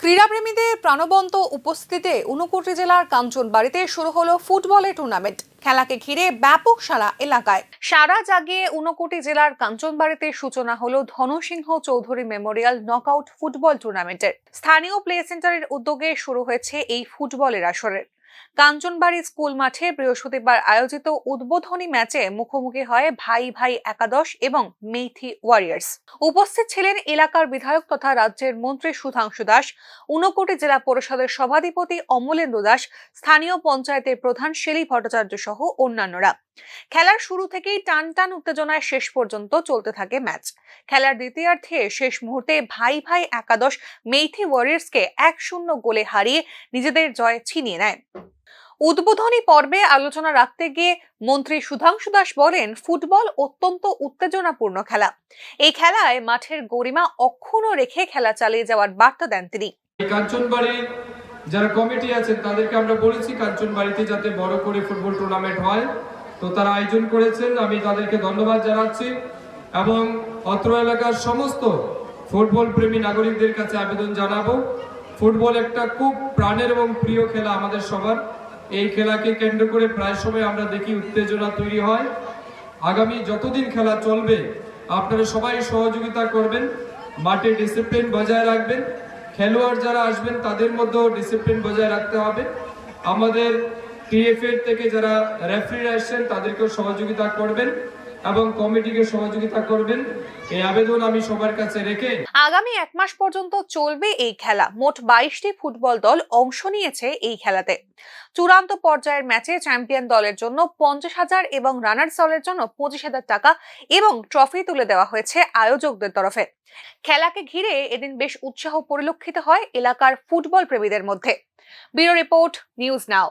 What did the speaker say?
ক্রীড়াপ্রেমীদের প্রাণবন্ত উপস্থিতিতে ঊনকোটি জেলার কাঞ্চনবাড়িতে শুরু হলো ফুটবলের টুর্নামেন্ট। খেলাকে ঘিরে ব্যাপক সাড়া এলাকায়। সারা জাগিয়ে ঊনকোটি জেলার কাঞ্চনবাড়িতে সূচনা হলো ধনসিংহ চৌধুরী মেমোরিয়াল নকআউট ফুটবল টুর্নামেন্টের। স্থানীয় প্লে সেন্টারের উদ্যোগে শুরু হয়েছে এই ফুটবলের আসরের। কাঞ্চনবাড়ি স্কুল মাঠে বৃহস্পতিবার আয়োজিত উদ্বোধনী ম্যাচে মুখোমুখি হয় ভাই ভাই একাদশ এবং মেইথি ওয়ারিয়ার্স। উপস্থিত ছিলেন এলাকার বিধায়ক তথা রাজ্যের মন্ত্রী সুধাংশু দাস, ঊনকোটি জেলা পরিষদের সভাধিপতি অমলেন্দু দাস, স্থানীয় পঞ্চায়েতের প্রধান শেলী ভট্টাচার্য সহ অন্যান্যরা। খেলার শুরু থেকেই টান টান উত্তেজনায় শেষ পর্যন্ত চলতে থাকে ম্যাচ। খেলার দ্বিতীয়ার্ধে শেষ মুহূর্তে ভাই ভাই একাদশ মেইথি ওয়ারিয়ার্সকে 1-0 গোলে হারিয়ে নিজেদের জয় ছিনিয়ে নেয়। উদ্বোধনী পর্বে আলোচনা রাখতে গিয়ে মন্ত্রী সুধাংশু দাস বলেন, ফুটবল অত্যন্ত উত্তেজনাপূর্ণ খেলা। এই খেলায় মাঠের গরিমা অক্ষুণ্ণ রেখে খেলা চালিয়ে যাওয়ার বার্তা দেন তিনি। কাঞ্চনবাড়ির যারা কমিটি আছেন তাদেরকে আমরা বলেছি কাঞ্চনবাড়িতে যাতে বড় করে ফুটবল টুর্নামেন্ট হয়, তো তারা আয়োজন করেছেন, আমি তাদেরকে ধন্যবাদ জানাচ্ছি এবং অত্র এলাকার সমস্ত ফুটবল প্রেমী নাগরিকদের কাছে আবেদন জানাবো, ফুটবল একটা খুব প্রাণের এবং প্রিয় খেলা আমাদের সবার। এই খেলাকে কেন্দ্র করে প্রায় সময় আমরা দেখি উত্তেজনা তৈরি হয়। আগামী যতদিন খেলা চলবে আপনারা সবাই সহযোগিতা করবেন, মাঠে ডিসিপ্লিন বজায় রাখবেন, খেলোয়াড় যারা আসবেন তাদের মধ্যেও ডিসিপ্লিন বজায় রাখতে হবে। আমাদের টিএফএর থেকে যারা রেফারি আসছেন তাদেরকেও সহযোগিতা করবেন এবং কমিটিকে সহযোগিতা করবেন, এই আবেদন আমি সবার কাছে রেখে আগামী 1 মাস পর্যন্ত চলবে এই খেলা। মোট 22টি ফুটবল দল অংশ নিয়েছে এই খেলাতে। চূড়ান্ত পর্যায়ের ম্যাচে চ্যাম্পিয়ন দলের জন্য 50,000 এবং রানার্স দলের জন্য 25,000 টাকা এবং ট্রফি তুলে দেওয়া হয়েছে আয়োজকদের তরফে। খেলাকে ঘিরে এদিন বেশ উৎসাহ পরিলক্ষিত হয় এলাকার ফুটবল প্রেমীদের মধ্যে। Bureau report, news now.